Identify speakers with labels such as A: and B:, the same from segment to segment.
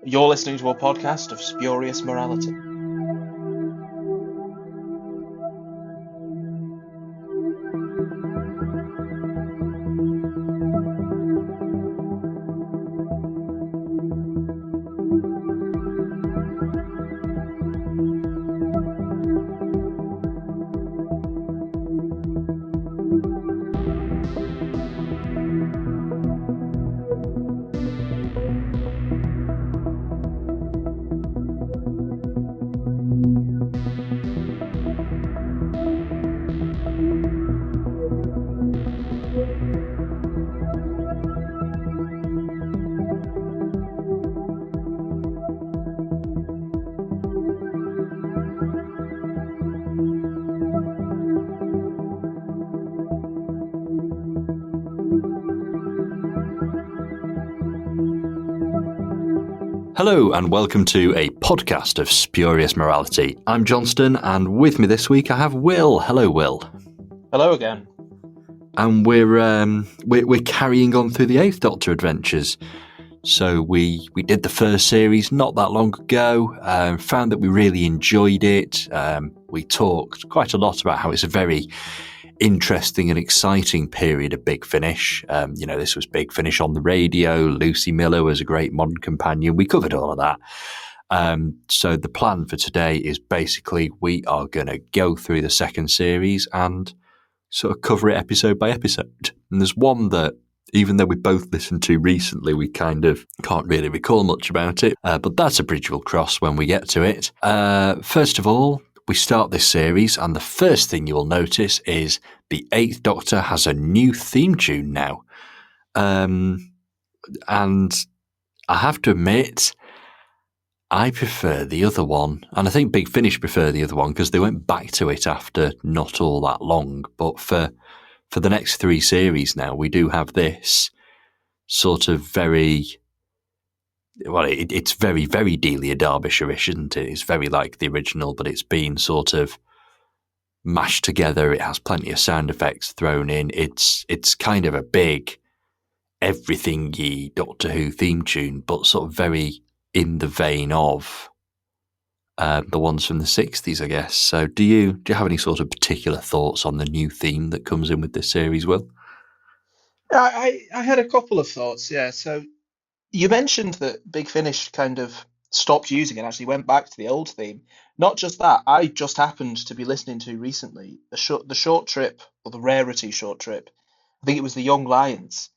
A: You're listening to a podcast of spurious morality.
B: Hello and welcome to a podcast of spurious morality. I'm Johnstone, and with me this week I have Will. Hello, Will.
A: Hello again.
B: And we're carrying on through the Eighth Doctor adventures. So we did the first series not that long ago. Found that we really enjoyed it. We talked quite a lot about how it's a very interesting and exciting period of Big Finish. This was Big Finish on the radio. Lucy Miller was a great modern companion. We covered all of that. So the plan for today is basically we are going to go through the second series and sort of cover it episode by episode. And there's one that, even though we both listened to recently, we kind of can't really recall much about it. But that's a bridge we'll cross when we get to it. First of all, we start this series, and the first thing you will notice is the Eighth Doctor has a new theme tune now. And I have to admit, I prefer the other one. And I think Big Finish prefer the other one because they went back to it after not all that long. But for the next three series now, we do have this sort of very... Well, it's very, very Delia Derbyshire-ish, isn't it? It's very like the original, but it's been sort of mashed together. It has plenty of sound effects thrown in. It's kind of a big everything-y Doctor Who theme tune, but sort of very in the vein of the ones from the 60s, I guess. So do you have any sort of particular thoughts on the new theme that comes in with this series, Will?
A: I had a couple of thoughts, yeah. So you mentioned that Big Finish kind of stopped using it and actually went back to the old theme. Not just that, I just happened to be listening to recently the short trip, or the Rarity short trip. I think it was the Young Lions,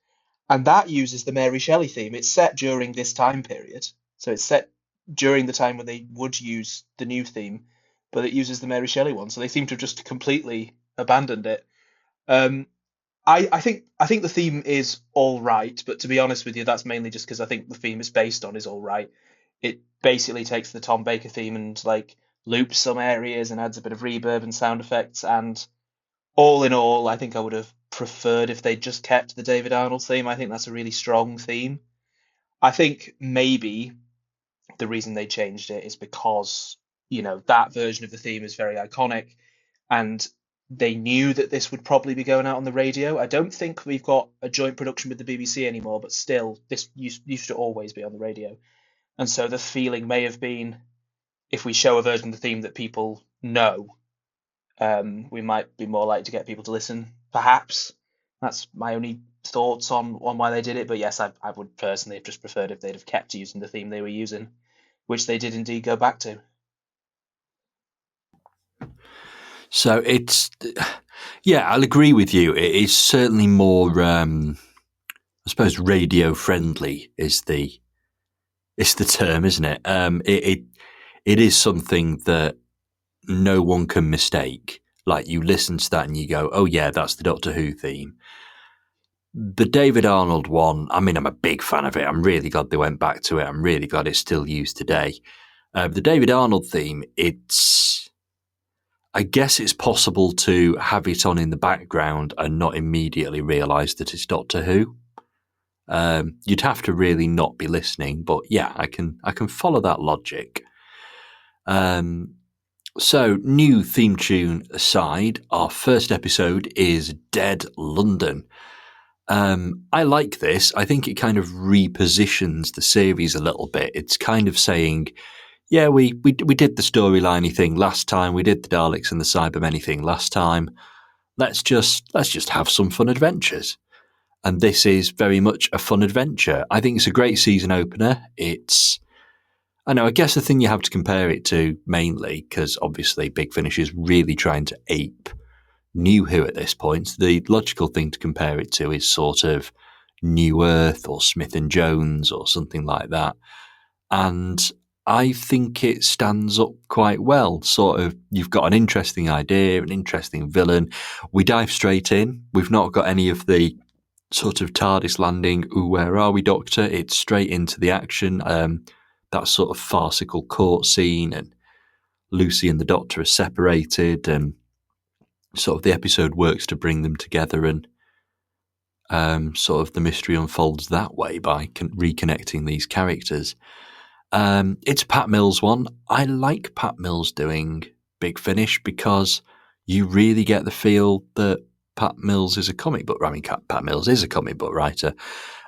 A: and that uses the Mary Shelley theme. It's set during this time period, so it's set during the time when they would use the new theme, but it uses the Mary Shelley one. So they seem to have just completely abandoned it. Um, I think the theme is all right, but to be honest with you, that's mainly just because I think the theme it's based on is all right. It basically takes the Tom Baker theme and like loops some areas and adds a bit of reverb and sound effects. And all in all, I think I would have preferred if they just kept the David Arnold theme. I think that's a really strong theme. I think maybe the reason they changed it is because, that version of the theme is very iconic, and they knew that this would probably be going out on the radio. I don't think we've got a joint production with the BBC anymore, but still, this used to always be on the radio. And so the feeling may have been, if we show a version of the theme that people know, we might be more likely to get people to listen, perhaps. That's my only thoughts on why they did it. But yes, I would personally have just preferred if they'd have kept using the theme they were using, which they did indeed go back to.
B: So I'll agree with you. It is certainly more, I suppose, radio friendly is the term, isn't it? It is something that no one can mistake. Like, you listen to that and you go, oh yeah, that's the Doctor Who theme. The David Arnold one, I mean, I'm a big fan of it. I'm really glad they went back to it. I'm really glad it's still used today. The David Arnold theme, I guess it's possible to have it on in the background and not immediately realise that it's Doctor Who. You'd have to really not be listening, but yeah, I can follow that logic. So, new theme tune aside, our first episode is Dead London. I like this. I think it kind of repositions the series a little bit. It's kind of saying, yeah, we did the storyliney thing last time. We did the Daleks and the Cybermen thing last time. Let's just have some fun adventures. And this is very much a fun adventure. I think it's a great season opener. I guess the thing you have to compare it to mainly, because obviously Big Finish is really trying to ape New Who at this point. The logical thing to compare it to is sort of New Earth or Smith and Jones or something like that. And I think it stands up quite well. Sort of, you've got an interesting idea, an interesting villain. We dive straight in. We've not got any of the sort of TARDIS landing, ooh, where are we, Doctor? It's straight into the action. That sort of farcical court scene, and Lucy and the Doctor are separated, and sort of the episode works to bring them together, and sort of the mystery unfolds that way by reconnecting these characters. It's Pat Mills one. I like Pat Mills doing Big Finish because you really get the feel that Pat Mills is a comic book. I mean, Pat Mills is a comic book writer,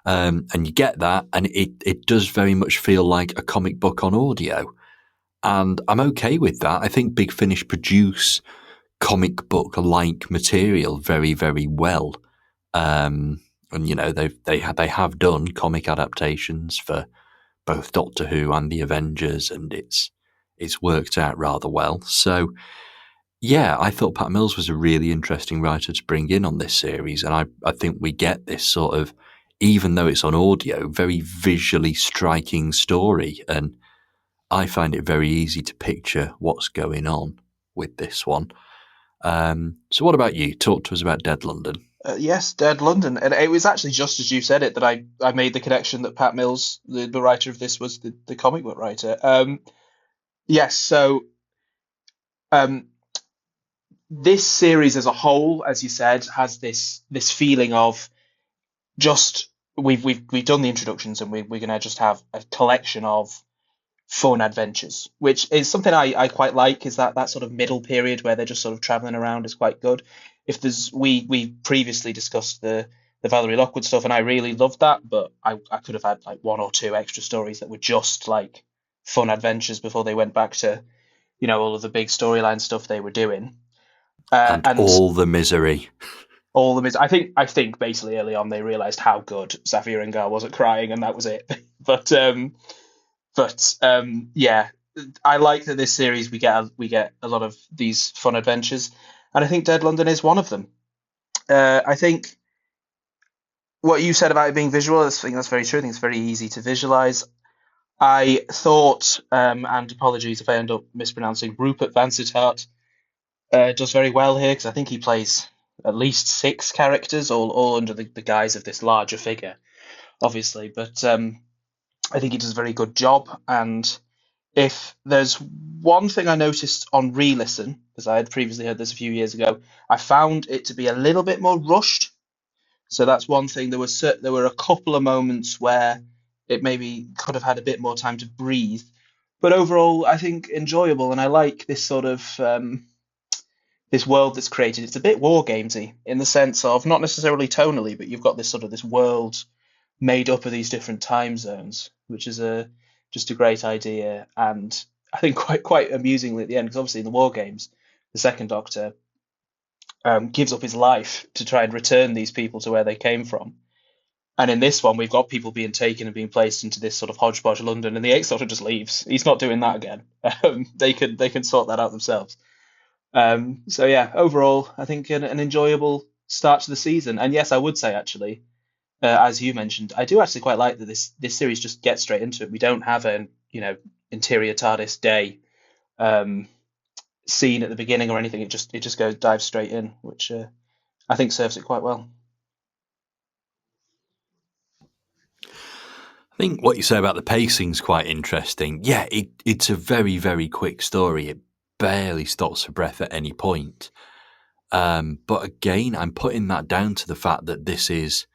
B: and you get that, and it does very much feel like a comic book on audio, and I'm okay with that. I think Big Finish produce comic book like material very, very well. And they have done comic adaptations for both Doctor Who and the Avengers, and it's worked out rather well. So yeah, I thought Pat Mills was a really interesting writer to bring in on this series, and I think we get this sort of, even though it's on audio, very visually striking story, and I find it very easy to picture what's going on with this one. So what about you? Talk to us about Dead London.
A: Yes, Dead London, and it was actually just as you said it that I made the connection that Pat Mills, the writer of this, was the comic book writer. Yes, so um, this series as a whole, as you said, has this feeling of just we've done the introductions, and we're gonna just have a collection of fun adventures, which is something I quite like. Is that sort of middle period where they're just sort of traveling around is quite good. If there's we previously discussed the Valerie Lockwood stuff, and I really loved that, but I could have had like one or two extra stories that were just like fun adventures before they went back to all of the big storyline stuff they were doing.
B: And
A: And
B: all the misery.
A: all of them is I think basically early on they realized how good Safia and Gar wasn't crying, and that was it. But yeah, I like that this series we get a lot of these fun adventures, and I think Dead London is one of them. I think what you said about it being visual, I think that's very true. I think it's very easy to visualize. I thought, and apologies if I end up mispronouncing, Rupert Vansittart does very well here, because I think he plays at least six characters, all under the guise of this larger figure, obviously. But I think he does a very good job. And if there's one thing I noticed on re-listen, because I had previously heard this a few years ago, I found it to be a little bit more rushed. So that's one thing. There were a couple of moments where it maybe could have had a bit more time to breathe, but overall, I think enjoyable. And I like this sort of this world that's created. It's a bit war gamesy in the sense of not necessarily tonally, but you've got this sort of this world made up of these different time zones, which is a just a great idea, and I think quite amusingly at the end, because obviously in the war games, the Second Doctor gives up his life to try and return these people to where they came from. And in this one, we've got people being taken and being placed into this sort of hodgepodge London, and the Eighth Doctor just leaves. He's not doing that again. They can sort that out themselves. So yeah, overall, I think an enjoyable start to the season. And yes, I would say actually, as you mentioned, I do actually quite like that this series just gets straight into it. We don't have an interior TARDIS day scene at the beginning or anything. It just goes dives straight in, which I think serves it quite well.
B: I think what you say about the pacing's quite interesting. Yeah, it's a very, very quick story. It barely stops for breath at any point. But again, I'm putting that down to the fact that this is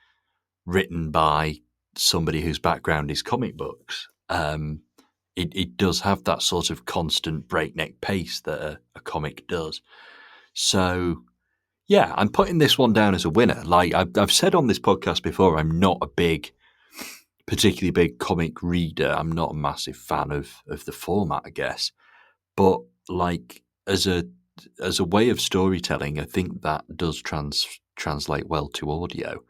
B: written by somebody whose background is comic books. It does have that sort of constant breakneck pace that a comic does. So Yeah, I'm putting this one down as a winner. Like I've said on this podcast before, I'm not a particularly big comic reader. I'm not a massive fan of the format, I guess. But like as a way of storytelling, I think that does translate well to audio.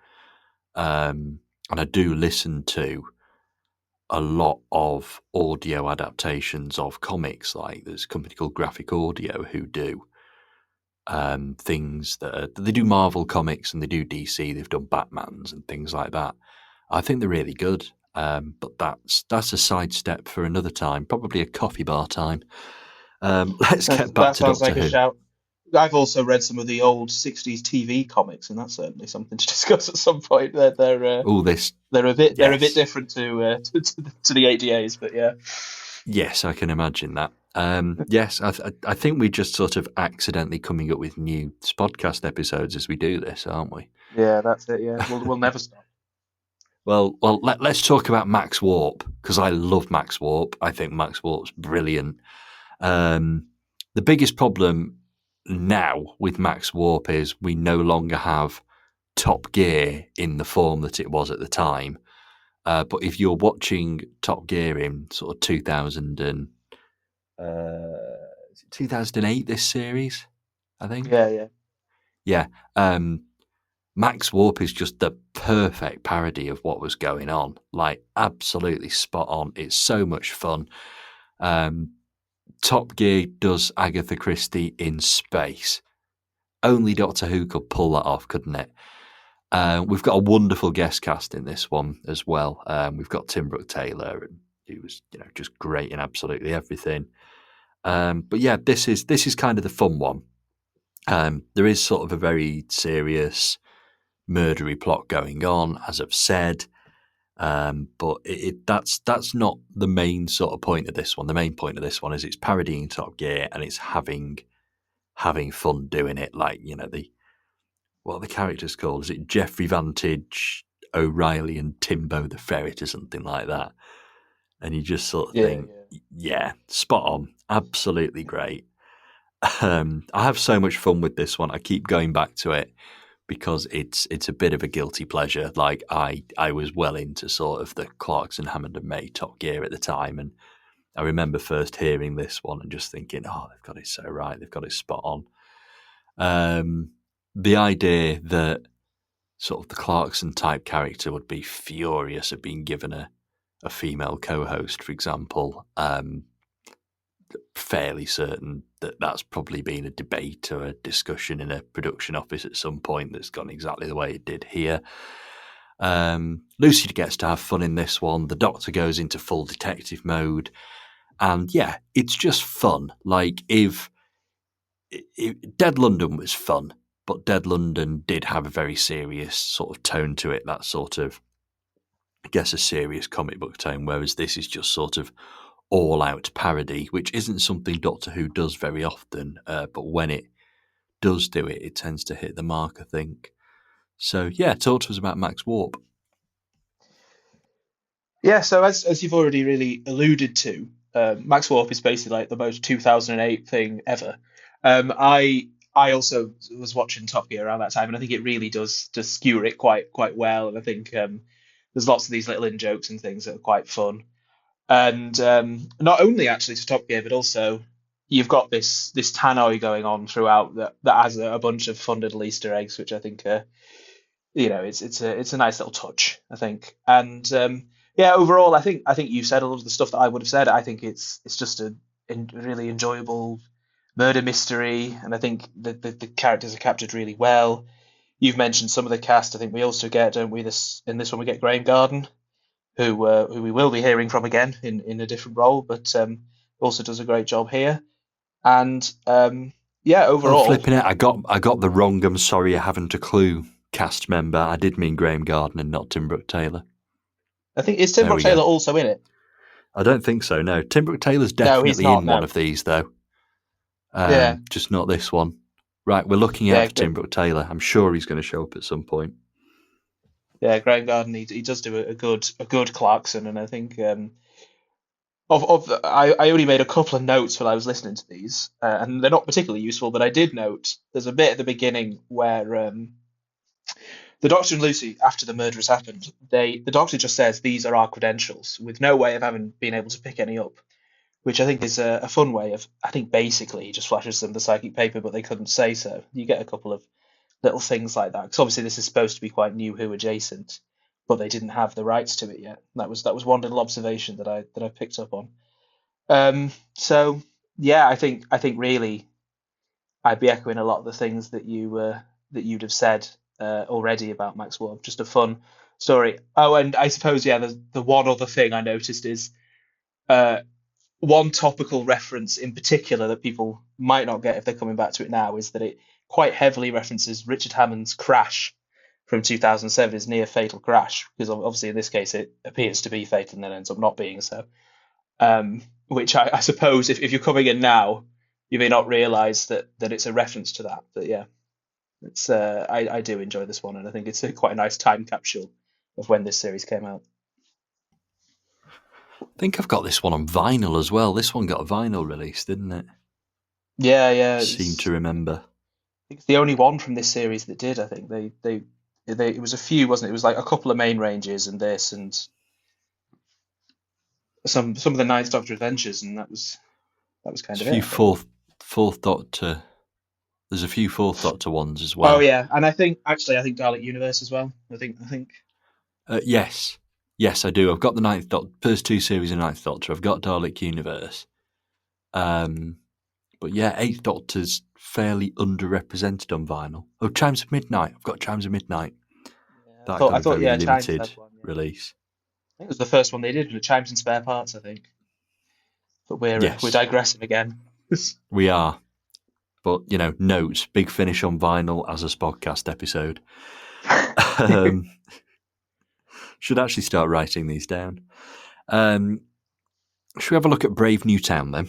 B: And I do listen to a lot of audio adaptations of comics. Like there's a company called Graphic Audio who do things they do Marvel comics and they do DC. They've done Batman's and things like that. I think they're really good. But that's a sidestep for another time, probably a coffee bar time. Let's get back
A: That
B: to
A: sounds
B: Doctor
A: like a
B: Who.
A: shout. I've also read some of the old '60s TV comics, and that's certainly something to discuss at some point.
B: All this,
A: They're a bit
B: yes,
A: different to the ADAs, but yeah.
B: yes, I can imagine that. Yes, I think we're just sort of accidentally coming up with new podcast episodes as we do this, aren't we?
A: Yeah, that's it. Yeah, we'll never stop.
B: Well, let's talk about Max Warp because I love Max Warp. I think Max Warp's brilliant. Um, the biggest problem now with Max Warp is we no longer have Top Gear in the form that it was at the time. But if you're watching Top Gear in sort of 2008, this series, I think,
A: Yeah, yeah,
B: yeah, Max Warp is just the perfect parody of what was going on. Like, absolutely spot on. It's so much fun. Um, Top Gear does Agatha Christie in space. Only Doctor Who could pull that off, couldn't it? We've got a wonderful guest cast in this one as well. We've got Tim Brooke Taylor, and he was, just great in absolutely everything. But yeah, this is kind of the fun one. There is sort of a very serious murdery plot going on, as I've said. But that's not the main sort of point of this one. The main point of this one is it's parodying Top Gear and it's having fun doing it. Like what are the characters called? Is it Jeffrey Vantage, O'Reilly, and Timbo the Ferret, or something like that? And you just sort of
A: yeah,
B: think,
A: yeah.
B: yeah, spot on, absolutely great. I have so much fun with this one. I keep going back to it because it's a bit of a guilty pleasure. Like I was well into sort of the Clarkson, Hammond and May Top Gear at the time, and I remember first hearing this one and just thinking, oh, they've got it so right, they've got it spot on. The idea that sort of the Clarkson type character would be furious at being given a female co-host, for example. Fairly certain that that's probably been a debate or a discussion in a production office at some point that's gone exactly the way it did here. Lucy gets to have fun in this one. The Doctor goes into full detective mode. And yeah, it's just fun. Like if Dead London was fun, but Dead London did have a very serious sort of tone to it, that sort of, I guess, a serious comic book tone, whereas this is just sort of all-out parody, which isn't something Doctor Who does very often, but when it does do it, it tends to hit the mark, I think. So yeah, talk to us about Max Warp.
A: Yeah, so as you've already really alluded to, Max Warp is basically like the most 2008 thing ever. I also was watching Top Gear around that time, and I think it really does skewer it quite well. And I think there's lots of these little in jokes and things that are quite fun. And not only actually to Top Gear, but also you've got this tannoy going on throughout that has a bunch of fun little Easter eggs, which I think it's a nice little touch, I think. And yeah, overall, I think you said a lot of the stuff that I would have said. I think it's just a really enjoyable murder mystery, and I think the characters are captured really well. You've mentioned some of the cast. I think we also get, don't we? This in this one we get Graham Garden, who we will be hearing from again in a different role, but also does a great job here. And yeah,
B: Oh,
A: overall,
B: flipping it! I got the wrong. I'm sorry, I haven't a clue. Cast member. I did mean Graham Garden and not Tim Brooke Taylor.
A: I think is Tim
B: There
A: Brooke
B: we go.
A: Taylor also in it?
B: I don't think so. No, Tim Brooke Taylor's
A: No, he's
B: definitely
A: not.
B: in one
A: No.
B: of these though.
A: Yeah,
B: Just not this one. Right, we're looking out
A: yeah,
B: for Tim Brooke Taylor. I'm sure he's going to show up at some point.
A: yeah. Graham Garden, he does do a good Clarkson, and I think I only made a couple of notes while I was listening to these, and they're not particularly useful, but I did note there's a bit at the beginning where the Doctor and Lucy, after the murder has happened, the Doctor just says these are our credentials, with no way of having been able to pick any up, which I think is a fun way of. I think basically he just flashes them the psychic paper, but they couldn't say so. You get a couple of little things like that, because obviously this is supposed to be quite New Who adjacent, but they didn't have the rights to it yet. That was one little observation that I picked up on. So yeah, I think really I'd be echoing a lot of the things that you'd have said already about Max Wolf. Just a fun story. Oh, and I suppose yeah, the one other thing I noticed is uh, one topical reference in particular that people might not get if they're coming back to it now is that it quite heavily references Richard Hammond's Crash from 2007, his near fatal crash, because obviously in this case it appears to be fatal and then ends up not being so. Which I suppose if you're coming in now, you may not realise that it's a reference to that. But yeah, it's I do enjoy this one, and I think it's quite a nice time capsule of when this series came out.
B: I think I've got this one on vinyl as well. This one got a vinyl release, didn't it?
A: Yeah, yeah,
B: Seem to remember.
A: I think it's the only one from this series that did. I think they it was a few, wasn't it? It was like a couple of main ranges and this and some of the Ninth Doctor adventures, and that was kind
B: There's
A: of
B: a
A: it,
B: few
A: I think.
B: fourth Doctor. There's a few Fourth Doctor ones as
A: Oh
B: well.
A: yeah, and I think Dalek Universe as well. I think
B: Yes, yes, I do. I've got the Ninth Doctor, first two series of Ninth Doctor. I've got Dalek Universe. Um, but yeah, Eighth Doctor's fairly underrepresented on vinyl. Oh, Chimes of Midnight. I've got Chimes of Midnight.
A: yeah, I
B: That
A: thought
B: got
A: I
B: a
A: thought
B: very
A: yeah, Chimes
B: limited
A: had one. Yeah, I
B: release.
A: think it was the first one they did with Chimes and spare parts. I think, but we're
B: Yes,
A: digressing again.
B: we are. But, notes, big finish on vinyl as a podcast episode. Um, should actually start writing these down. Um, should we have a look at Brave New Town then?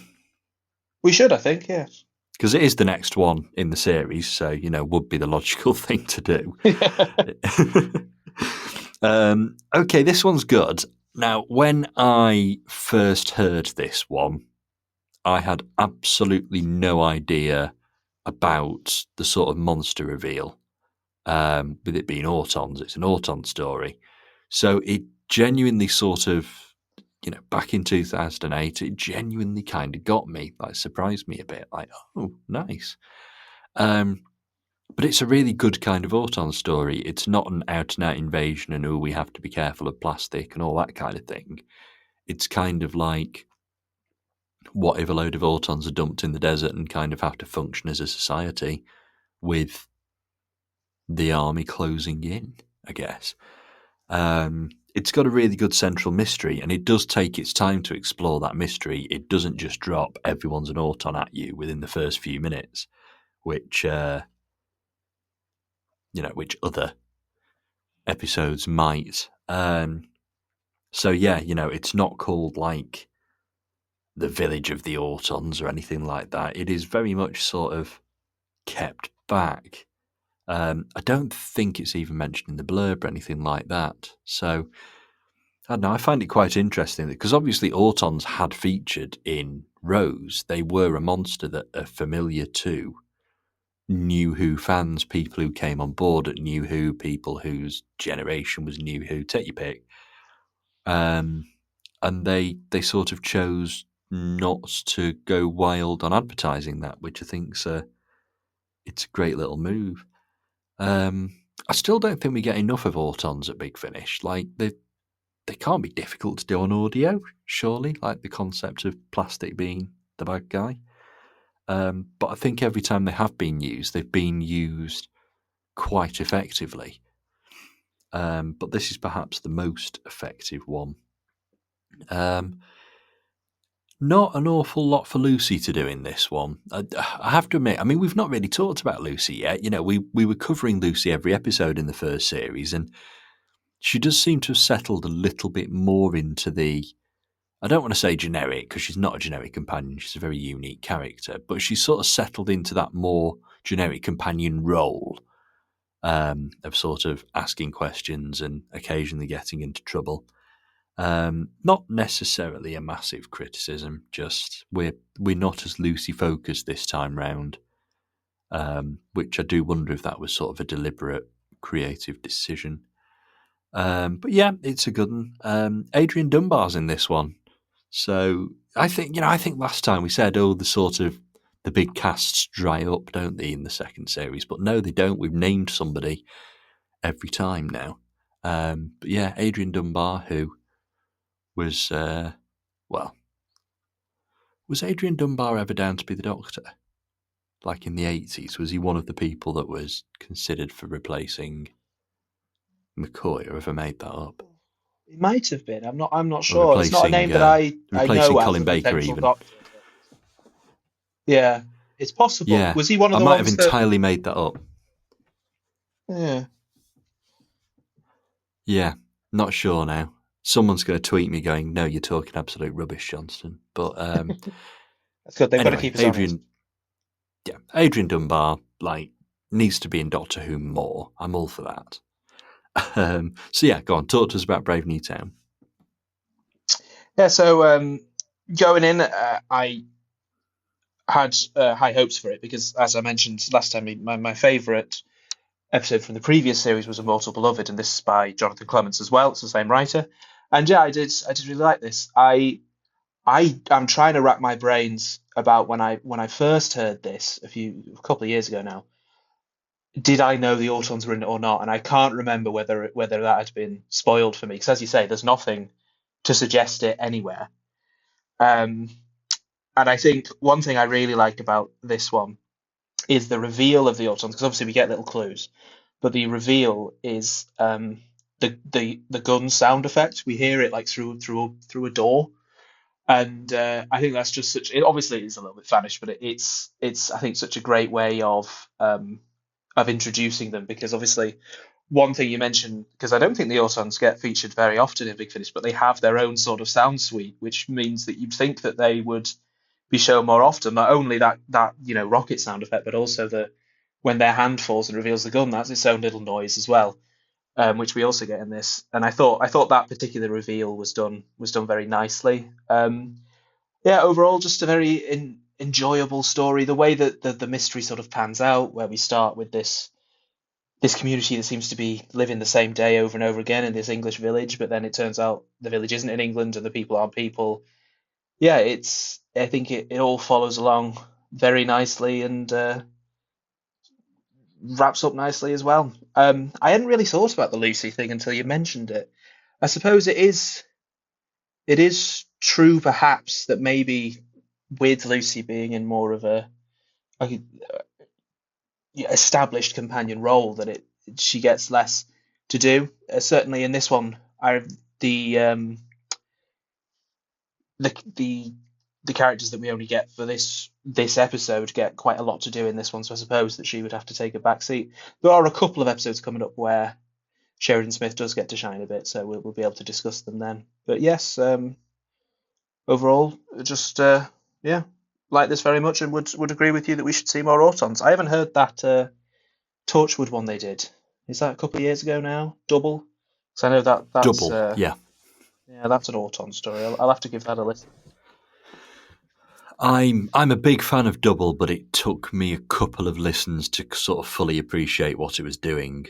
A: We should, I think, yes.
B: Because it is the next one in the series, so, would be the logical thing to do. Okay, this one's good. Now, when I first heard this one, I had absolutely no idea about the sort of monster reveal. With it being Autons, it's an Auton story. So it genuinely sort of, back in 2008, it genuinely kind of got me, like surprised me a bit, like, oh, nice. But it's a really good kind of Auton story. It's not an out and out invasion and, oh, we have to be careful of plastic and all that kind of thing. It's kind of like, what if a load of Autons are dumped in the desert and kind of have to function as a society with the army closing in, I guess. It's got a really good central mystery, and it does take its time to explore that mystery. It doesn't just drop everyone's an Auton at you within the first few minutes, which which other episodes might. So yeah, it's not called like the Village of the Autons or anything like that. It is very much sort of kept back. I don't think it's even mentioned in the blurb or anything like that. So I don't know. I find it quite interesting because obviously Autons had featured in Rose. They were a monster that are familiar to New Who fans, people who came on board at New Who, people whose generation was New Who. Take your pick. And they sort of chose not to go wild on advertising that, which I think's it's a great little move. I still don't think we get enough of Autons at Big Finish. Like they can't be difficult to do on audio, surely. Like the concept of plastic being the bad guy. But I think every time they have been used, they've been used quite effectively. But this is perhaps the most effective one. Not an awful lot for Lucy to do in this one. I have to admit, I mean, we've not really talked about Lucy yet. We were covering Lucy every episode in the first series, and she does seem to have settled a little bit more into the, I don't want to say generic, because she's not a generic companion. She's a very unique character, but she's sort of settled into that more generic companion role of sort of asking questions and occasionally getting into trouble. Not necessarily a massive criticism, just we're not as Lucy focused this time round, which I do wonder if that was sort of a deliberate creative decision. But yeah, it's a good one. Adrian Dunbar's in this one, so I think last time we said, oh, the big casts dry up, don't they, in the second series? But no, they don't. We've named somebody every time now. But yeah, Adrian Dunbar, who was well, was Adrian Dunbar ever down to be the Doctor? Like in the 80s, was he one of the people that was considered for replacing McCoy, or have I made that up?
A: It might have been. I'm not
B: Or
A: sure. It's not a name that I know as
B: Colin
A: a
B: Baker
A: potential
B: even?
A: doctor, but yeah, it's possible.
B: Yeah,
A: Was he one of
B: I
A: the
B: might have
A: ones that?
B: entirely made that up.
A: Yeah.
B: Yeah, not sure now. Someone's going to tweet me going, "No, you're talking absolute rubbish, Johnston." But
A: That's good. They've got to
B: anyway,
A: keep us honest.
B: Adrian Dunbar needs to be in Doctor Who more. I'm all for that. So yeah, go on, talk to us about Brave New Town.
A: Yeah. So going in, I had high hopes for it because, as I mentioned last time, my favourite episode from the previous series was Immortal Beloved, and this is by Jonathan Clements as well. It's the same writer, and yeah, I did really like this. I am trying to rack my brains about when I first heard this a couple of years ago now. Did I know the Autons were in it or not? And I can't remember whether that had been spoiled for me because, as you say, there's nothing to suggest it anywhere. Um, and I think one thing I really like about this one is the reveal of the Autons, because obviously we get little clues, but the reveal is the gun sound effect. We hear it like through a door, and I think that's just such. It obviously is a little bit fanish, but it's I think such a great way of introducing them, because obviously one thing you mentioned, because I don't think the Autons get featured very often in Big Finish, but they have their own sort of sound suite, which means that you'd think that they would be shown more often. Not only that rocket sound effect, but also the when their hand falls and reveals the gun, that's its own little noise as well, which we also get in this. And I thought that particular reveal was done very nicely. Yeah, overall, just a very enjoyable story. The way that the mystery sort of pans out, where we start with this community that seems to be living the same day over and over again in this English village, but then it turns out the village isn't in England and the people aren't people. Yeah, I think it all follows along very nicely and wraps up nicely as well. I hadn't really thought about the Lucy thing until you mentioned it. I suppose it is true perhaps that maybe with Lucy being in more of a established companion role, that she gets less to do. Certainly in this one, I the the the characters that we only get for this episode get quite a lot to do in this one, so I suppose that she would have to take a back seat. There are a couple of episodes coming up where Sheridan Smith does get to shine a bit, so we'll be able to discuss them then. But yes, overall, just yeah, like this very much, and would agree with you that we should see more Autons. I haven't heard that Torchwood one they did. Is that a couple of years ago now? Double? Because I know that's
B: Double, yeah.
A: yeah, that's an Auton story. I'll have to give that a listen.
B: I'm a big fan of Double, but it took me a couple of listens to sort of fully appreciate what it was doing.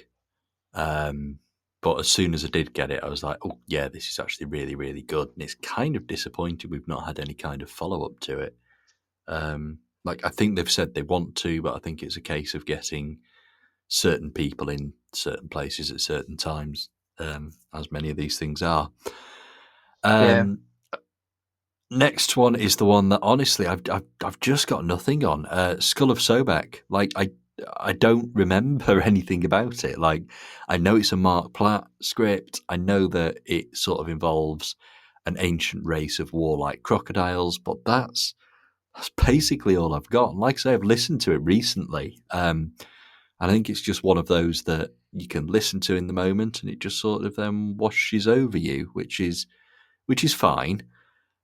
B: But as soon as I did get it, I was like, oh yeah, this is actually really, really good. And it's kind of disappointing we've not had any kind of follow up to it. Like I think they've said they want to, but I think it's a case of getting certain people in certain places at certain times, as many of these things are.
A: Yeah,
B: Next one is the one that honestly I've just got nothing on. Skull of Sobek. Like I don't remember anything about it. Like I know it's a Mark Platt script. I know that it sort of involves an ancient race of warlike crocodiles, but that's basically all I've got. And like I say, I've listened to it recently. I think it's just one of those that you can listen to in the moment, and it just sort of then washes over you, which is fine.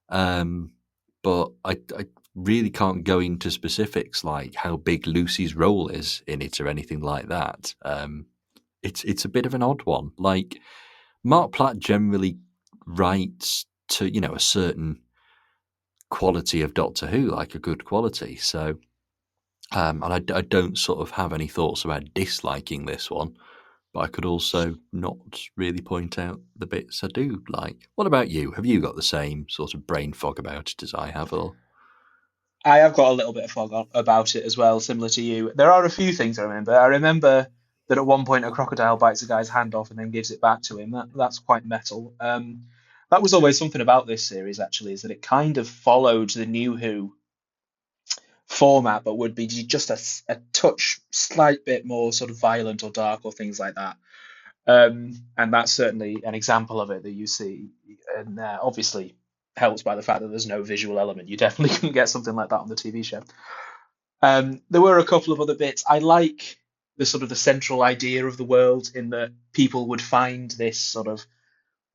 B: But I really can't go into specifics like how big Lucy's role is in it or anything like that. It's a bit of an odd one. Like Mark Platt generally right to, a certain quality of Doctor Who, like a good quality. So, and I don't sort of have any thoughts about disliking this one, but I could also not really point out the bits I do like. What about you? Have you got the same sort of brain fog about it as I have, or?
A: I have got a little bit of fog about it as well, similar to you. There are a few things I remember. I remember that at one point a crocodile bites a guy's hand off and then gives it back to him. That's quite metal. That was always something about this series, actually, is that it kind of followed the New Who format, but would be just a touch, slight bit more sort of violent or dark or things like that. And that's certainly an example of it that you see, and obviously helped by the fact that there's no visual element. You definitely couldn't get something like that on the TV show. There were a couple of other bits. I like the sort of the central idea of the world in that people would find this sort of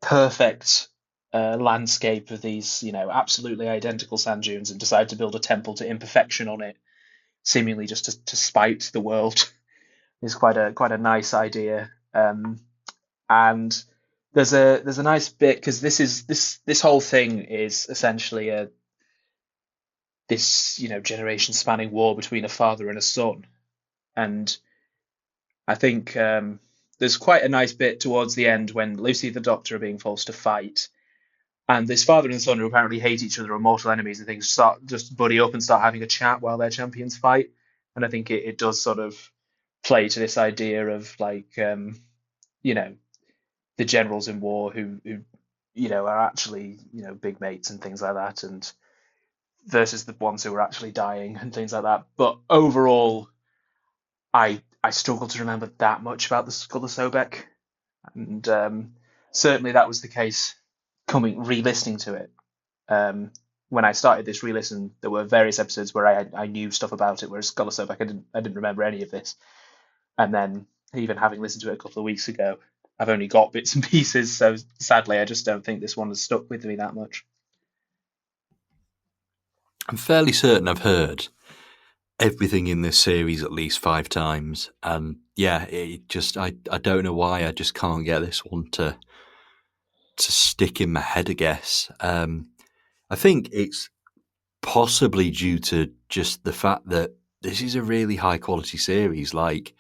A: perfect landscape of these, absolutely identical sand dunes and decide to build a temple to imperfection on it, seemingly just to spite the world. Is quite a nice idea. And there's a nice bit because this whole thing is essentially a this generation spanning war between a father and a son, and I think there's quite a nice bit towards the end when Lucy and the Doctor are being forced to fight, and this father and son who apparently hate each other, are mortal enemies, and things start just buddy up and start having a chat while their champions fight, and I think it does sort of play to this idea of like you know the generals in war who are actually big mates and things like that, and versus the ones who are actually dying and things like that. But overall, I struggle to remember that much about the Skull of Sobek, and certainly that was the case coming re-listening to it. When I started this re-listen, there were various episodes where I knew stuff about it, whereas Skull of Sobek I didn't remember any of this. And then even having listened to it a couple of weeks ago, I've only got bits and pieces. So sadly, I just don't think this one has stuck with me that much.
B: I'm fairly certain I've heard everything in this series at least 5 times, and yeah, it just I don't know why I just can't get this one to stick in my head. I guess I think it's possibly due to just the fact that this is a really high quality series. Like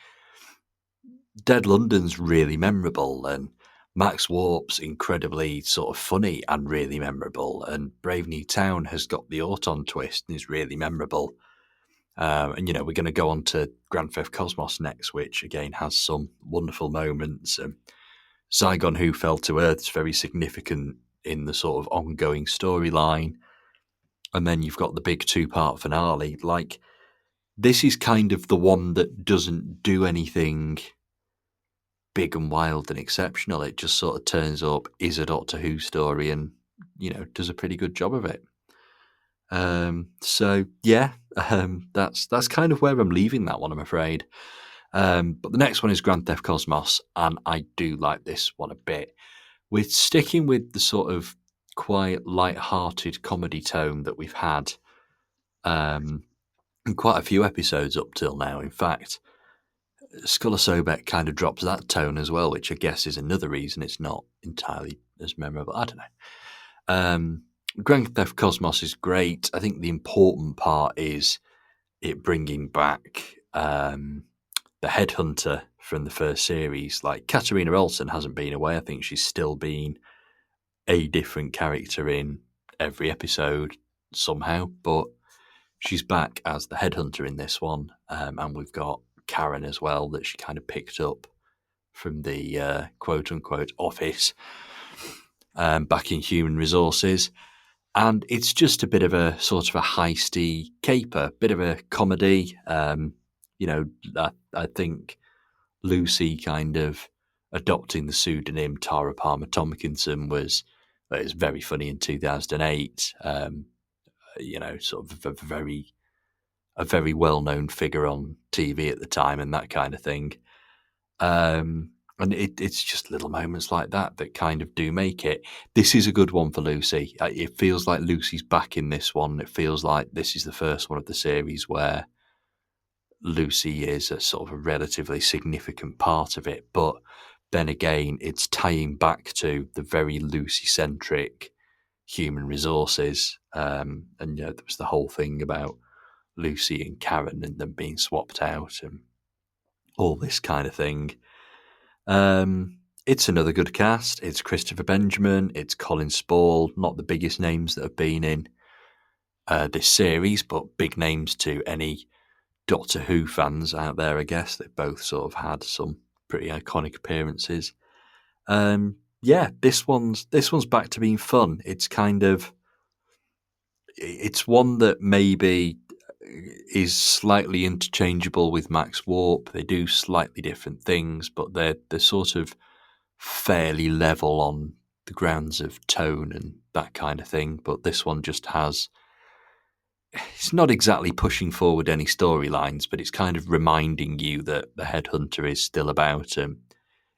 B: Dead London's really memorable, and Max Warp's incredibly sort of funny and really memorable, and Brave New Town has got the Auton twist and is really memorable. And we're going to go on to Grand Theft Cosmos next, which again has some wonderful moments. Zygon Who Fell to Earth is very significant in the sort of ongoing storyline. And then you've got the big 2-part finale. Like, this is kind of the one that doesn't do anything big and wild and exceptional. It just sort of turns up, is a Doctor Who story, and does a pretty good job of it. So yeah, that's kind of where I'm leaving that one, I'm afraid. But the next one is Grand Theft Cosmos, and I do like this one a bit. We're sticking with the sort of quiet, light-hearted comedy tone that we've had in quite a few episodes up till now. In fact, Skull of Sobek kind of drops that tone as well, which I guess is another reason it's not entirely as memorable. I don't know. Grand Theft Cosmos is great. I think the important part is it bringing back the headhunter from the first series. Like, Katarina Olsen hasn't been away. I think she's still been a different character in every episode somehow, but she's back as the headhunter in this one. And we've got Karen as well, that she kind of picked up from the quote-unquote office back in Human Resources. And it's just a bit of a sort of a heisty caper, bit of a comedy. I think Lucy kind of adopting the pseudonym Tara Palmer Tompkinson was very funny in 2008. Sort of a very well known figure on TV at the time and that kind of thing. And it's just little moments like that that kind of do make it. This is a good one for Lucy. It feels like Lucy's back in this one. It feels like this is the first one of the series where Lucy is a sort of a relatively significant part of it. But then again, it's tying back to the very Lucy-centric human resources. And there was the whole thing about Lucy and Karen and them being swapped out and all this kind of thing. It's another good cast. It's Christopher Benjamin. It's Colin Spall. Not the biggest names that have been in this series, but big names to any Doctor Who fans out there, I guess. They've both sort of had some pretty iconic appearances. Yeah, this one's back to being fun. It's one that maybe is slightly interchangeable with Max Warp. They do slightly different things, but they're sort of fairly level on the grounds of tone and that kind of thing. But this one just has. It's not exactly pushing forward any storylines, but it's kind of reminding you that the headhunter is still about and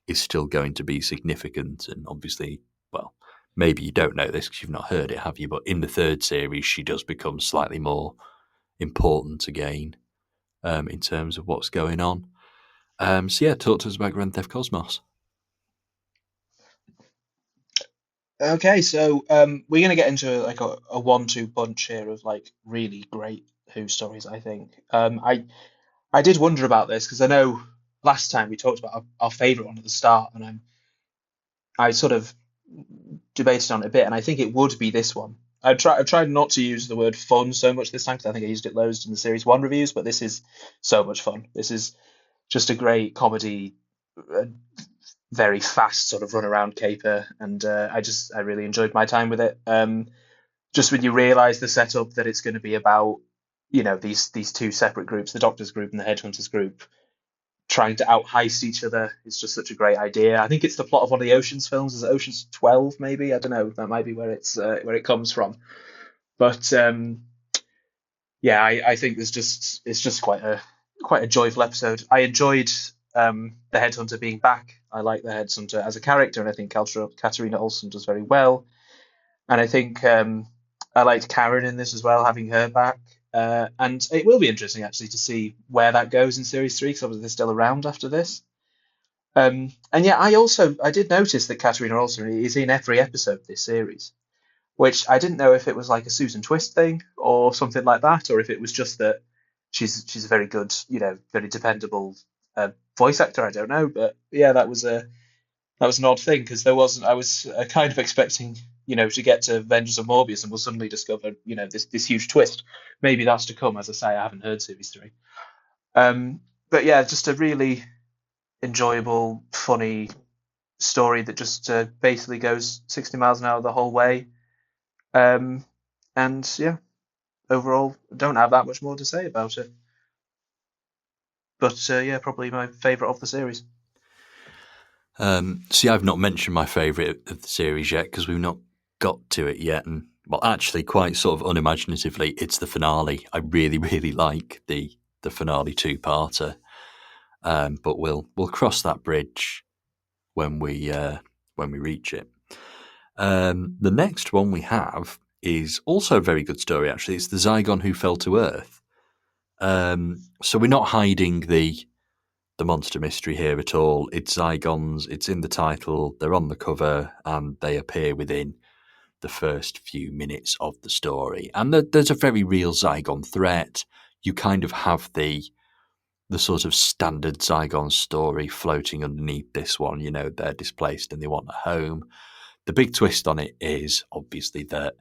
B: is still going to be significant. And obviously, well, maybe you don't know this because you've not heard it, have you? But in the third series, she does become slightly more important again in terms of what's going on. So yeah, talk to us about Grand Theft Cosmos.
A: Okay, so we're gonna get into like a 1-2 punch here of like really great Who stories, I think. I did wonder about this because I know last time we talked about our favorite one at the start, and I sort of debated on it a bit, and I think it would be this one. I tried not to use the word fun so much this time because I think I used it loads in the series one reviews, but this is so much fun. This is just a great comedy, very fast sort of run around caper, and I really enjoyed my time with it. Just when you realise the setup that it's going to be about, these two separate groups, the Doctors group and the Headhunters group, trying to out heist each other. It's just such a great idea. I think it's the plot of one of the Ocean's films. Is it Ocean's 12? Maybe, I don't know. That might be where it comes from. But yeah, I think it's just quite a joyful episode. I enjoyed the Headhunter being back. I like the Headhunter as a character, and I think Katarina Olsen does very well. And I think I liked Karen in this as well, having her back. And it will be interesting actually to see where that goes in series three, because obviously they're still around after this. And yeah, I did notice that Katarina Olsen is in every episode of this series, which I didn't know if it was like a Susan Twist thing or something like that, or if it was just that she's a very good, very dependable voice actor. I don't know, but yeah, that was an odd thing because there wasn't. I was kind of expecting, to get to Vengeance of Morbius and we'll suddenly discover, this huge twist. Maybe that's to come. As I say, I haven't heard series three. But yeah, just a really enjoyable, funny story that just basically goes 60 miles an hour the whole way. And yeah, overall, don't have that much more to say about it. But yeah, probably my favourite of the series.
B: See, I've not mentioned my favourite of the series yet because we've not got to it yet. And well, actually, quite sort of unimaginatively, it's the finale. I really, really like the finale two-parter. But we'll cross that bridge when we reach it. The next one we have is also a very good story. Actually, it's the Zygon who fell to Earth. So we're not hiding the monster mystery here at all. It's Zygons. It's in the title. They're on the cover, and they appear within the first few minutes of the story. And there's a very real Zygon threat. You kind of have the sort of standard Zygon story floating underneath this one. They're displaced and they want a home. The big twist on it is obviously that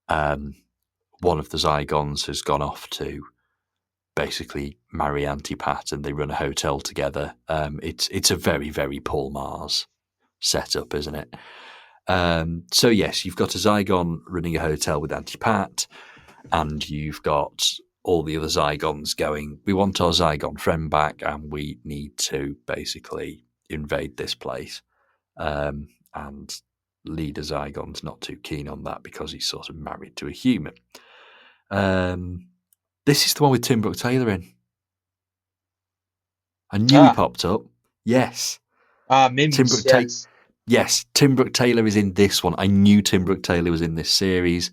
B: one of the Zygons has gone off to basically marry Antipat and they run a hotel together. It's a very, very Paul Mars setup, isn't it? So yes, you've got a Zygon running a hotel with Antipat, and you've got all the other Zygons going, we want our Zygon friend back and we need to basically invade this place. And leader Zygon's not too keen on that because he's sort of married to a human. This is the one with Tim Brooke Taylor in. I knew he popped up. Yes.
A: Mims, yes.
B: Yes, Tim Brooke Taylor is in this one. I knew Tim Brooke Taylor was in this series,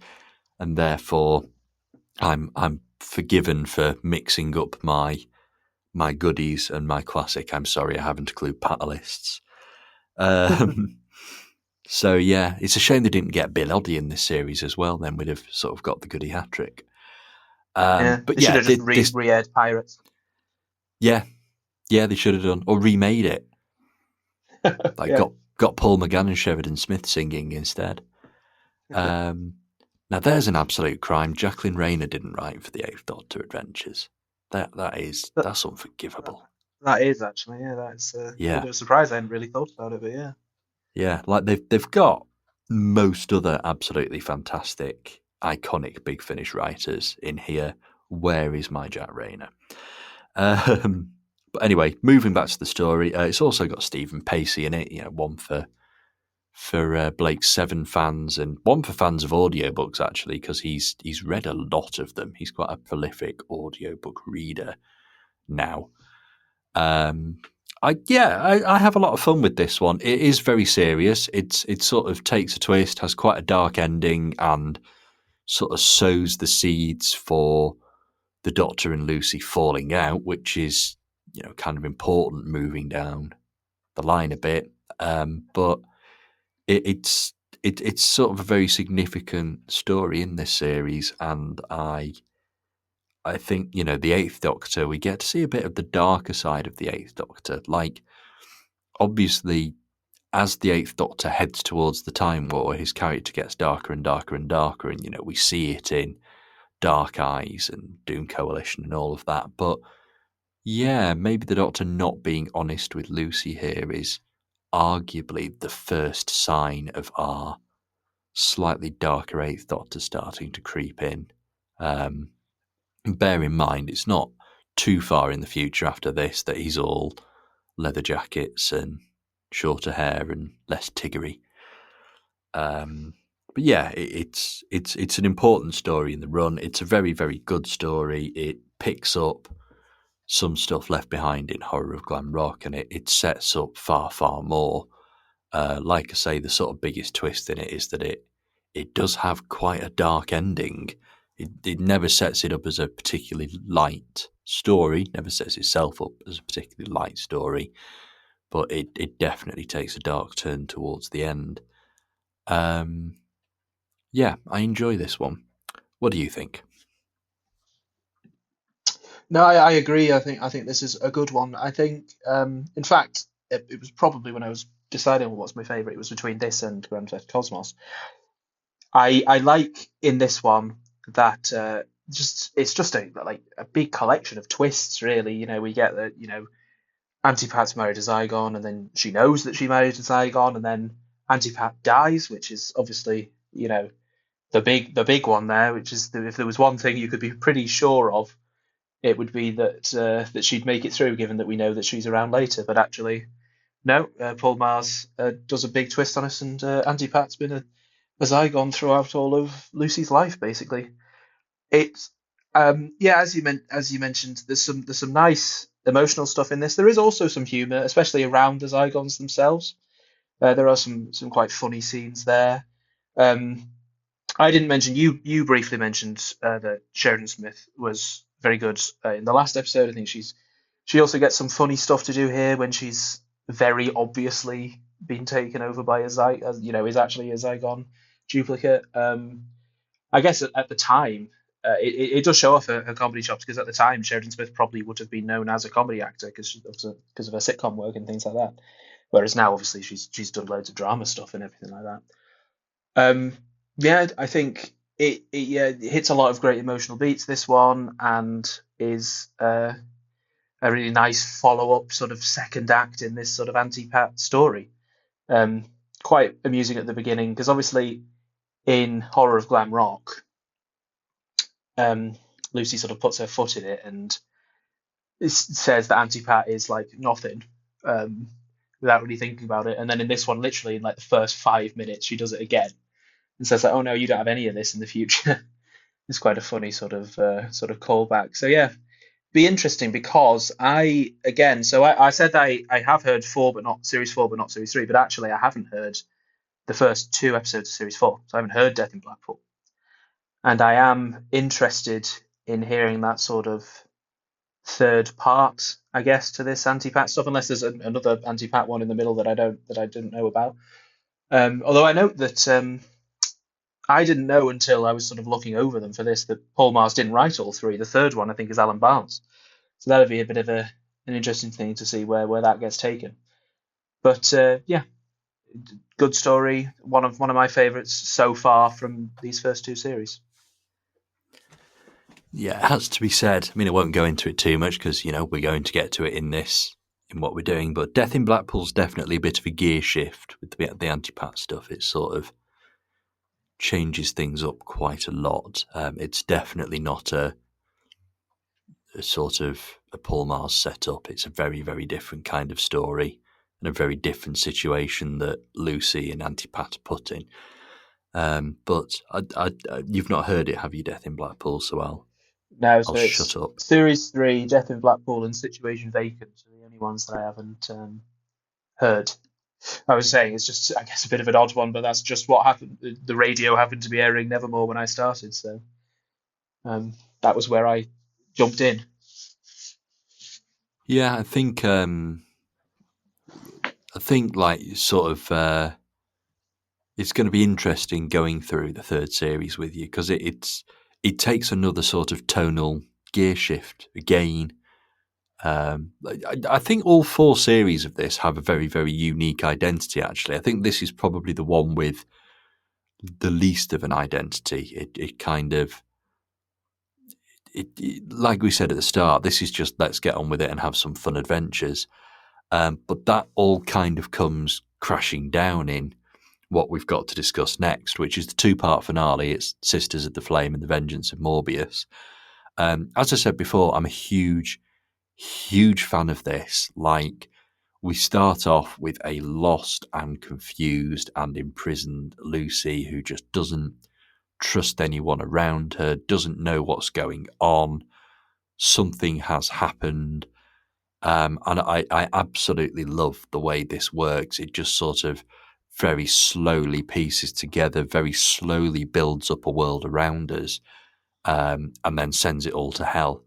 B: and therefore I'm forgiven for mixing up my goodies and my classic. I'm sorry I haven't included panelists. Um, so yeah, it's a shame they didn't get Bill Oddie in this series as well. Then we'd have sort of got the Goody hat trick.
A: Yeah,
B: But
A: they should
B: yeah,
A: have just
B: this
A: re-aired Pirates.
B: yeah, yeah, they should have done or remade it. Like
A: Yeah.
B: got Paul McGann and Sheridan Smith singing instead. Um, Now there's an absolute crime. Jacqueline Rayner didn't write for the Eighth Doctor Adventures.
A: That,
B: That's
A: that,
B: unforgivable.
A: that is actually, yeah, that's a bit
B: Yeah,
A: of a surprise. I hadn't really thought about it, but yeah.
B: yeah. Like they've got most other absolutely fantastic, iconic Big Finish writers in here. Where is my Jack Rayner? Um, but anyway, moving back to the story, it's also got Stephen Pacey in it. You know, one for Blake's Seven fans and one for fans of audiobooks actually because he's read a lot of them. He's quite a prolific audiobook reader now. Um, I have a lot of fun with this one. It is very serious. It sort of takes a twist, has quite a dark ending, and sort of sows the seeds for the Doctor and Lucy falling out, which is kind of important moving down the line a bit. But it, it's it's sort of a very significant story in this series, and I think the Eighth Doctor. We get to see a bit of the darker side of the Eighth Doctor. Like obviously, as the Eighth Doctor heads towards the Time War, his character gets darker and darker and darker, and we see it in Dark Eyes and Doom Coalition and all of that. But yeah, maybe the Doctor not being honest with Lucy here is arguably the first sign of our slightly darker Eighth Doctor starting to creep in. Um, Bear in mind, it's not too far in the future after this that he's all leather jackets and shorter hair and less tiggery. Um, but yeah, it's an important story in the run. It's a very very good story. It picks up some stuff left behind in Horror of Glam Rock, and it sets up far more. Like I say, the sort of biggest twist in it is that it does have quite a dark ending. It never sets it up as a particularly light story, never sets itself up as a particularly light story, but it definitely takes a dark turn towards the end. Um, yeah, I enjoy this one. What do you think?
A: No, I agree. I think this is a good one. I think, in fact, it was probably when I was deciding what's my favorite, it was between this and Grand Theft Cosmos. I like in this one that just it's just a like a big collection of twists. Really, we get that Antipa's married a Zygon, and then she knows that she married a Zygon, and then Antipat dies, which is obviously the big one there. Which is if there was one thing you could be pretty sure of, it would be that she'd make it through, given that we know that she's around later. But actually, no. Paul Mars does a big twist on us, and Antipat's been a Zygon throughout all of Lucy's life, basically. It's yeah, as you mentioned, there's some nice emotional stuff in this. There is also some humor, especially around the Zygons themselves. There are some quite funny scenes there. Um, I didn't mention you briefly mentioned that Sheridan Smith was very good in the last episode. I think she also gets some funny stuff to do here when she's very obviously been taken over by is actually a Zygon duplicate. I guess at the time, it does show off her comedy chops because at the time Sheridan Smith probably would have been known as a comedy actor because of her sitcom work and things like that. Whereas now, obviously, she's done loads of drama stuff and everything like that. Yeah, I think it hits a lot of great emotional beats. This one and is a really nice follow up sort of second act in this sort of anti-Pat story. Um, Quite amusing at the beginning because obviously in Horror of Glam Rock, um, Lucy sort of puts her foot in it and says that Antipat is like nothing, um, without really thinking about it. And then in this one, literally in like the first 5 minutes, she does it again and says like, "Oh no, you don't have any of this in the future." It's quite a funny sort of callback. So yeah, be interesting because I said I have heard four, but not series four, but not series three. But actually, I haven't heard the first two episodes of series four. So I haven't heard Death in Blackpool, and I am interested in hearing that sort of third part, I guess, to this anti-pat stuff, unless there's another anti-pat one in the middle that I didn't know about. Although I note that I didn't know until I was sort of looking over them for this that Paul Mars didn't write all three. The third one I think is Alan Barnes, so that'd be a bit of an interesting thing to see where that gets taken. But yeah, good story. One of my favourites so far from these first two series.
B: Yeah, it has to be said. I mean, I won't go into it too much because, we're going to get to it in what we're doing. But Death in Blackpool's definitely a bit of a gear shift with the anti-pat stuff. It sort of changes things up quite a lot. It's definitely not a sort of a Paul Mars setup. It's a very, very different kind of story and a very different situation that Lucy and Antipat are put in. But you've not heard it, have you, Death in Blackpool? So
A: Now,
B: I'll
A: so
B: shut
A: it's
B: up.
A: series three, Death in Blackpool and Situation Vacant are the only ones that I haven't heard. I was saying it's just, I guess, a bit of an odd one, but that's just what happened. The radio happened to be airing Nevermore when I started, so that was where I jumped in.
B: Yeah, I think like sort of it's going to be interesting going through the third series with you because it takes another sort of tonal gear shift again. I think all four series of this have a very, very unique identity, actually. I think this is probably the one with the least of an identity. It kind of, like we said at the start, this is just let's get on with it and have some fun adventures. But that all kind of comes crashing down in what we've got to discuss next, which is the two-part finale. It's Sisters of the Flame and the Vengeance of Morbius. As I said before, I'm a huge, huge fan of this. Like, we start off with a lost and confused and imprisoned Lucy who just doesn't trust anyone around her, doesn't know what's going on. Something has happened. And I absolutely love the way this works. It just sort of very slowly pieces together, very slowly builds up a world around us, and then sends it all to hell.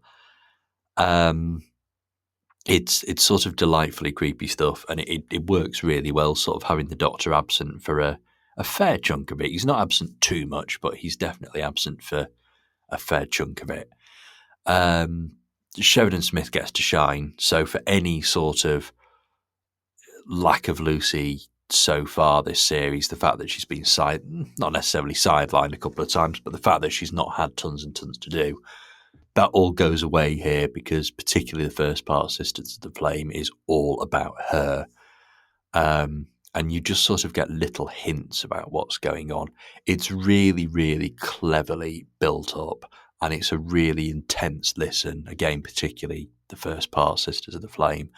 B: Um, it's sort of delightfully creepy stuff, and it works really well, sort of having the Doctor absent for a fair chunk of it. He's not absent too much, but he's definitely absent for a fair chunk of it. Um, Sheridan Smith gets to shine, so for any sort of lack of Lucy so far this series, the fact that she's been not necessarily sidelined a couple of times, but the fact that she's not had tons and tons to do, that all goes away here because particularly the first part, Sisters of the Flame, is all about her. And you just sort of get little hints about what's going on. It's really, really cleverly built up, and it's a really intense listen. Again, particularly the first part, Sisters of the Flame.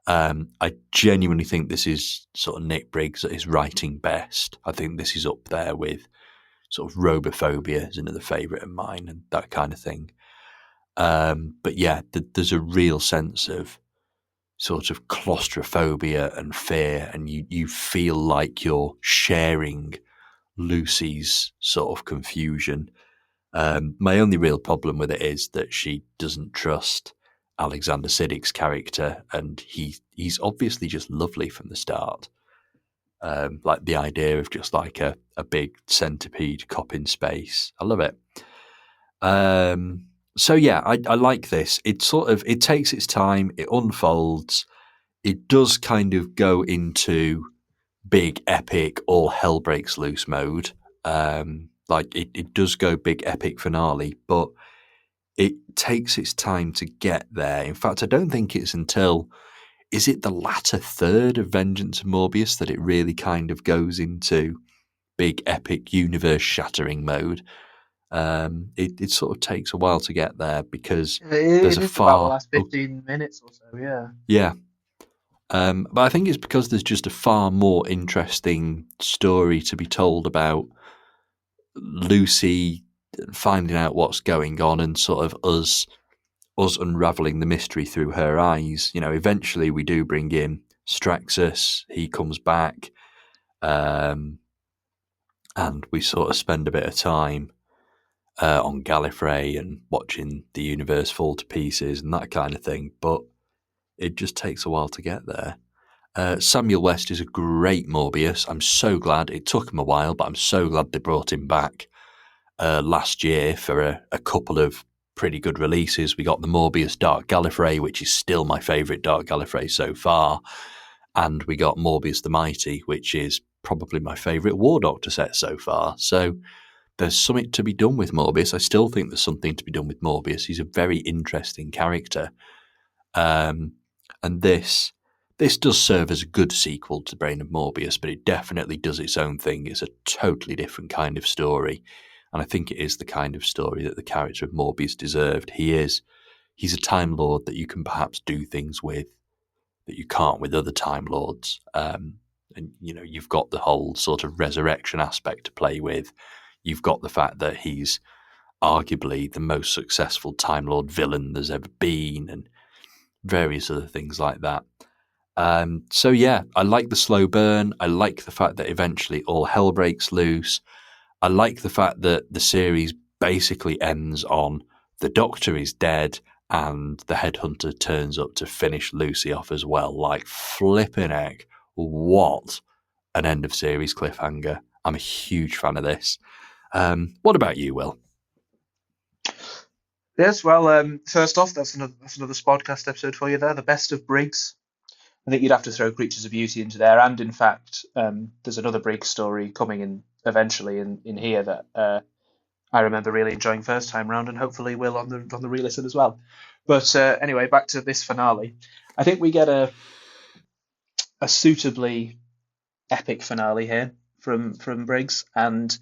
B: I genuinely think this is sort of Nick Briggs at his writing best. I think this is up there with sort of Robophobia is another favourite of mine and that kind of thing. But yeah, there's a real sense of sort of claustrophobia and fear, and you feel like you're sharing Lucy's sort of confusion. My only real problem with it is that she doesn't trust Alexander Siddig's character, and he's obviously just lovely from the start. Like the idea of just like a big centipede cop in space. I love it. So yeah, I like this. It takes its time, it unfolds, it does kind of go into big epic all hell breaks loose mode. Like it does go big epic finale, but it takes its time to get there. In fact, I don't think it's until is it the latter third of Vengeance of Morbius that it really kind of goes into big epic universe shattering mode. It sort of takes a while to get there because there's
A: It
B: a
A: is about the
B: far
A: last 15 minutes or so, yeah.
B: yeah. But I think it's because there's just a far more interesting story to be told about Lucy finding out what's going on and sort of us unraveling the mystery through her eyes. Eventually we do bring in Straxus. He comes back, and we sort of spend a bit of time on Gallifrey and watching the universe fall to pieces and that kind of thing, but it just takes a while to get there. Samuel West is a great Morbius. I'm so glad. It took him a while, but I'm so glad they brought him back last year for a couple of pretty good releases. We got the Morbius Dark Gallifrey, which is still my favourite Dark Gallifrey so far, and we got Morbius the Mighty, which is probably my favourite War Doctor set so far. So there's something to be done with Morbius. I still think there's something to be done with Morbius. He's a very interesting character. And this does serve as a good sequel to Brain of Morbius, but it definitely does its own thing. It's a totally different kind of story, and I think it is the kind of story that the character of Morbius deserved. He's a Time Lord that you can perhaps do things with that you can't with other Time Lords. And you've got the whole sort of resurrection aspect to play with. You've got the fact that he's arguably the most successful Time Lord villain there's ever been, and various other things like that. So yeah, I like the slow burn. I like the fact that eventually all hell breaks loose. I like the fact that the series basically ends on the Doctor is dead and the headhunter turns up to finish Lucy off as well. Like, flipping heck, what an end of series cliffhanger. I'm a huge fan of this. What about you, Will?
A: Yes, well, first off, that's another Spodcast episode for you there, the best of Briggs. I think you'd have to throw Creatures of Beauty into there, and in fact, there's another Briggs story coming in eventually in here that I remember really enjoying first time round, and hopefully will on the re-listen as well. But anyway, back to this finale. I think we get a suitably epic finale here from Briggs, and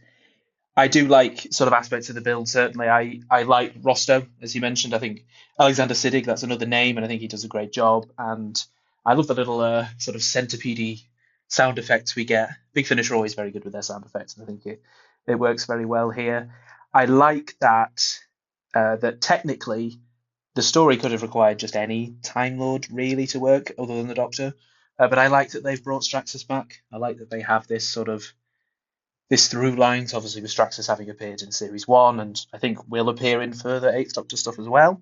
A: I do like sort of aspects of the build. Certainly, I like Rosto, as you mentioned. I think Alexander Siddig, that's another name, and I think he does a great job. And I love the little sort of centipede sound effects we get. Big Finish are always very good with their sound effects, and I think it works very well here. I like that technically the story could have required just any Time Lord really to work, other than the Doctor. But I like that they've brought Straxus back. I like that they have this sort of this through lines, obviously with Straxus having appeared in series one, and I think will appear in further Eighth Doctor stuff as well.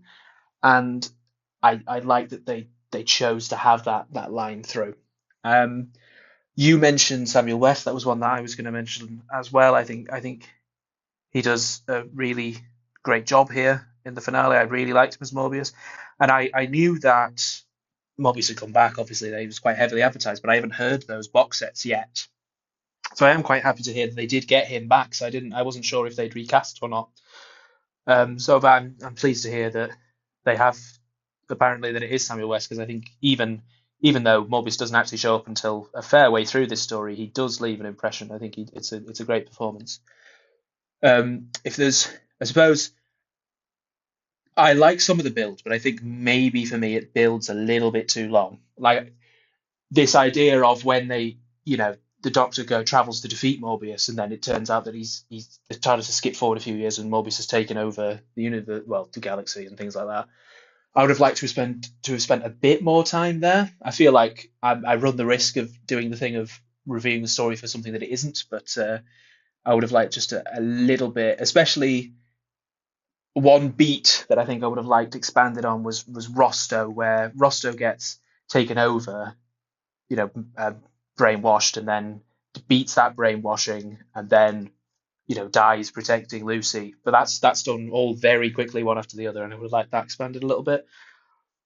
A: And I like that they chose to have that line through. You mentioned Samuel West. That was one that I was going to mention as well. I think he does a really great job here in the finale. I really liked him as Morbius, and I knew that Morbius had come back. Obviously, he was quite heavily advertised, but I haven't heard those box sets yet. So I am quite happy to hear that they did get him back. So I wasn't sure if they'd recast or not. So but I'm pleased to hear that they have apparently that it is Samuel West, because I think even though Morbius doesn't actually show up until a fair way through this story, he does leave an impression. I think it's a great performance. If there's, I suppose, I like some of the build, but I think maybe for me it builds a little bit too long. Like this idea of when the Doctor travels to defeat Morbius, and then it turns out that he's tried to skip forward a few years, and Morbius has taken over the universe, well, the galaxy and things like that. I would have liked to have spent a bit more time there. I feel like I run the risk of doing the thing of reviewing the story for something that it isn't, but I would have liked just a little bit, especially one beat that I think I would have liked expanded on was Rosto, where Rosto gets taken over, you know, brainwashed, and then beats that brainwashing, and then dies protecting Lucy. But that's done all very quickly, one after the other, and I would have liked that expanded a little bit.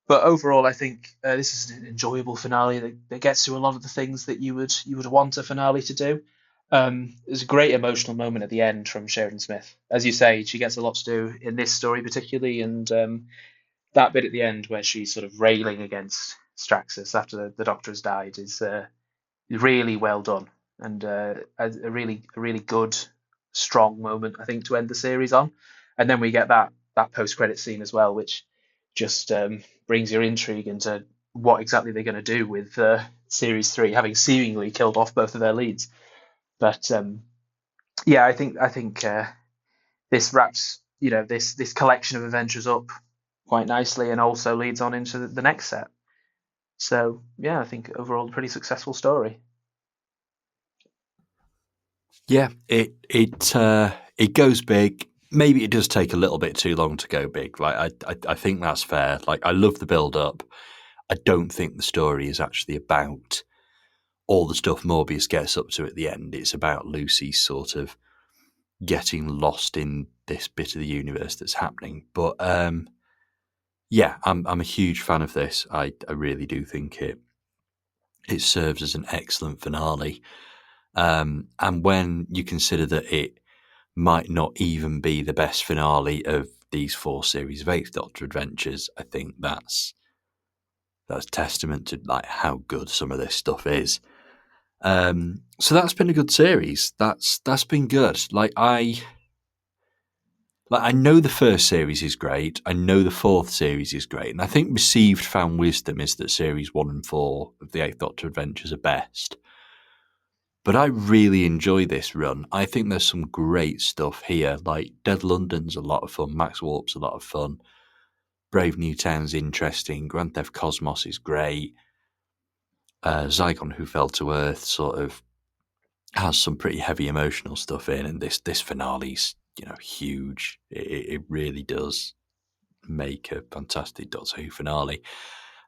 A: But overall, I think this is an enjoyable finale that gets to a lot of the things that you would want a finale to do. There's a great emotional moment at the end from Sheridan Smith. As you say, she gets a lot to do in this story particularly, and that bit at the end where she's sort of railing against Straxus after the Doctor has died is really well done, and a really good, strong moment, I think, to end the series on. And then we get that post-credit scene as well, which just brings your intrigue into what exactly they're going to do with series three, having seemingly killed off both of their leads. But yeah, I think this wraps this collection of adventures up quite nicely, and also leads on into the next set. So yeah, I think overall a pretty successful story.
B: Yeah, it goes big. maybe it does take a little bit too long to go big. Like I think that's fair. Like I love the build up. I don't think the story is actually about all the stuff Morbius gets up to at the end. It's about Lucy sort of getting lost in this bit of the universe that's happening. But yeah, I'm a huge fan of this. I really do think it serves as an excellent finale. And when you consider that it might not even be the best finale of these 4 series of Eighth Doctor adventures, I think that's testament to like how good some of this stuff is. So that's been a good series. That's been good. Like I know the first series is great. I know the 4th series is great, and I think received fan wisdom is that series 1 and 4 of the Eighth Doctor adventures are best. But I really enjoy this run. I think there's some great stuff here. Like Dead London's a lot of fun. Max Warp's a lot of fun. Brave New Town's interesting. Grand Theft Cosmos is great. Zygon Who Fell to Earth sort of has some pretty heavy emotional stuff in, and this finale's huge. It really does make a fantastic Doctor Who finale.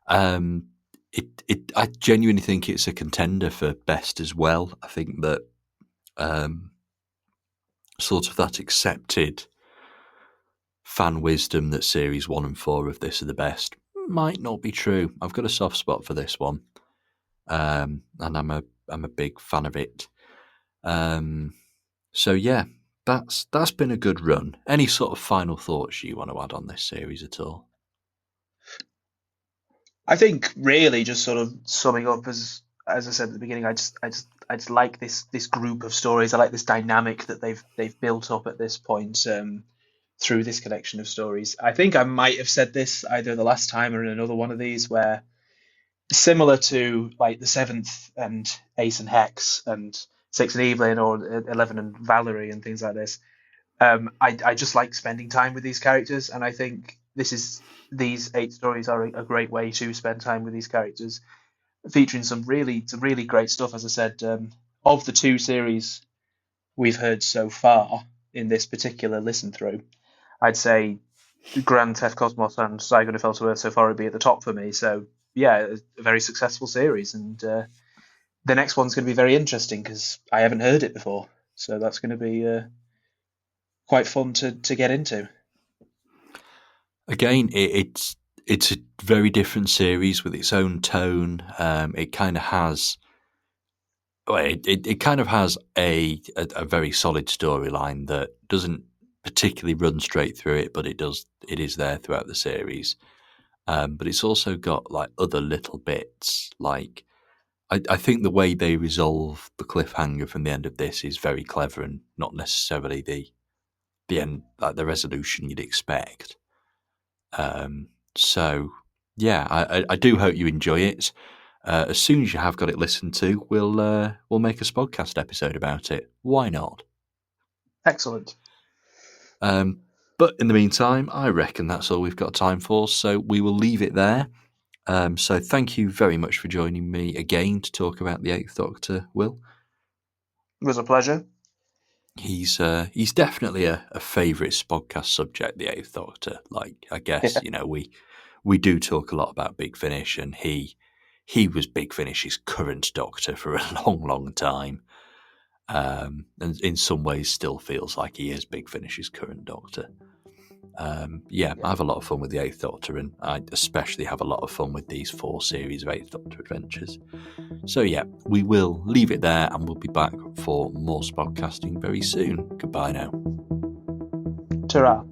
B: I genuinely think it's a contender for best as well. I think that sort of that accepted fan wisdom that series 1 and 4 of this are the best might not be true. I've got a soft spot for this one, and I'm a big fan of it. So yeah, that's been a good run. Any sort of final thoughts you want to add on this series at all?
A: I think really just sort of summing up as I said at the beginning, I just like this group of stories. I like this dynamic that they've built up at this point through this collection of stories. I think I might have said this either the last time or in another one of these where similar to like the 7th and Ace and Hex and 6 and Evelyn or 11 and Valerie and things like this. I just like spending time with these characters, and I think these 8 stories are a great way to spend time with these characters, featuring some really great stuff. As I said, of the 2 series we've heard so far in this particular listen through, I'd say Grand Theft Cosmos and Zygon Who Fell to Earth so far would be at the top for me. So yeah, a very successful series, and the next one's going to be very interesting because I haven't heard it before, so that's going to be quite fun to get into.
B: Again, it's a very different series with its own tone. It kind of has, it kind of has a very solid storyline that doesn't particularly run straight through it, but it does. It is there throughout the series. But it's also got like other little bits. Like I think the way they resolve the cliffhanger from the end of this is very clever and not necessarily the end, like the resolution you'd expect. So yeah, I do hope you enjoy it. As soon as you have got it listened to, we'll make a podcast episode about it. Why not?
A: Excellent.
B: But in the meantime, I reckon that's all we've got time for, so we will leave it there. So thank you very much for joining me again to talk about the Eighth Doctor, Will.
A: It was a pleasure.
B: He's definitely a favourite podcast subject, the Eighth Doctor. Like I guess we do talk a lot about Big Finish, and he was Big Finish's current Doctor for a long time, and in some ways still feels like he is Big Finish's current Doctor. I have a lot of fun with the Eighth Doctor, and I especially have a lot of fun with these 4 series of Eighth Doctor adventures. So yeah, we will leave it there, and we'll be back for more Spodcasting very soon. Goodbye now.
A: Ta-ra.